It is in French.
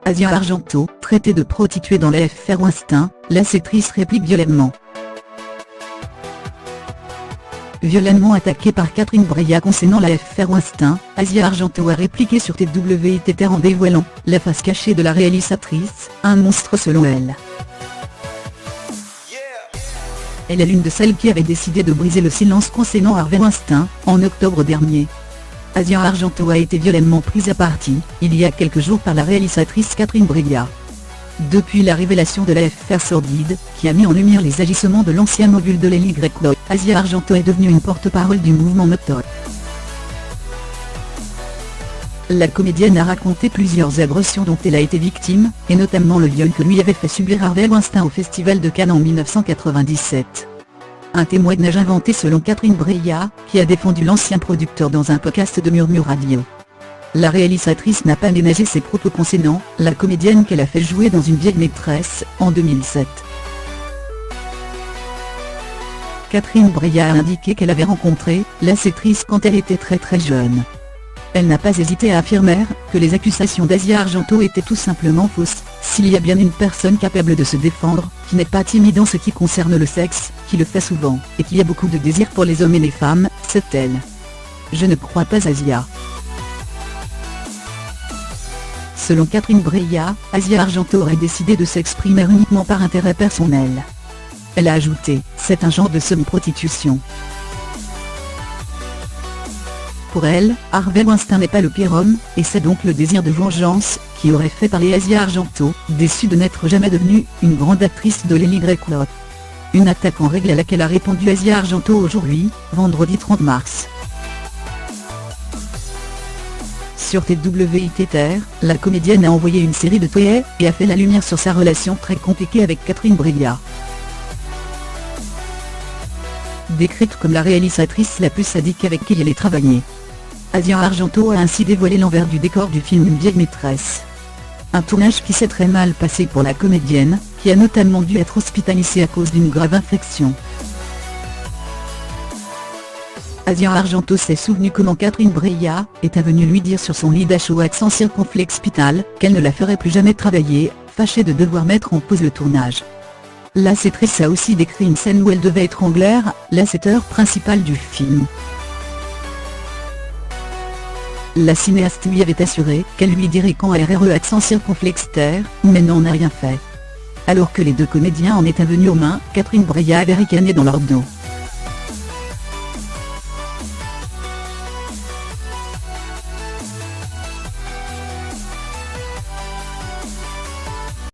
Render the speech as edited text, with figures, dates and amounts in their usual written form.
Asia Argento, traitée de prostituée dans l'affaire Weinstein, la l'actrice réplique violemment. Violemment attaquée par Catherine Breillat concernant l'affaire Weinstein, Asia Argento a répliqué sur TWiT en dévoilant « la face cachée de la réalisatrice, un monstre selon elle ». Elle est l'une de celles qui avait décidé de briser le silence concernant Harvey Weinstein, en octobre dernier. Asia Argento a été violemment prise à partie, il y a quelques jours par la réalisatrice Catherine Breillat. Depuis la révélation de l'affaire sordide, qui a mis en lumière les agissements de l'ancien mogul de l'LY, Asia Argento est devenue une porte-parole du mouvement MeToo. La comédienne a raconté plusieurs agressions dont elle a été victime, et notamment le viol que lui avait fait subir Harvey Weinstein au Festival de Cannes en 1997. Un témoignage inventé selon Catherine Breillat, qui a défendu l'ancien producteur dans un podcast de Murmure Radio. La réalisatrice n'a pas ménagé ses propos concernant la comédienne qu'elle a fait jouer dans Une vieille maîtresse, en 2007. Catherine Breillat a indiqué qu'elle avait rencontré l'actrice quand elle était très jeune. Elle n'a pas hésité à affirmer que les accusations d'Asia Argento étaient tout simplement fausses. S'il y a bien une personne capable de se défendre, qui n'est pas timide en ce qui concerne le sexe, qui le fait souvent, et qui a beaucoup de désir pour les hommes et les femmes, c'est elle. Je ne crois pas Asia. Selon Catherine Breillat, Asia Argento aurait décidé de s'exprimer uniquement par intérêt personnel. Elle a ajouté « c'est un genre de semi-prostitution ». Pour elle, Harvey Weinstein n'est pas le pire homme, et c'est donc le désir de vengeance qui aurait fait parler Asia Argento, déçue de n'être jamais devenue une grande actrice de l'LY. Une attaque en règle à laquelle a répondu Asia Argento aujourd'hui, vendredi 30 mars. Sur TWiT, la comédienne a envoyé une série de tweets et a fait la lumière sur sa relation très compliquée avec Catherine Breillat. Décrite comme la réalisatrice la plus sadique avec qui elle ait travaillé, Asia Argento a ainsi dévoilé l'envers du décor du film Une vieille maîtresse. Un tournage qui s'est très mal passé pour la comédienne, qui a notamment dû être hospitalisée à cause d'une grave infection. Asia Argento s'est souvenu comment Catherine Breillat était venue lui dire sur son lit d'achoua sans circonflexipital qu'elle ne la ferait plus jamais travailler, fâchée de devoir mettre en pause le tournage. L'actrice a aussi décrit une scène où elle devait étrangler l'acteur principal du film. La cinéaste lui avait assuré qu'elle lui dirait quand RRE sans circonflexitaire, mais n'en a rien fait. Alors que les deux comédiens en étaient venus aux mains, Catherine Breillat avait ricané dans leur dos.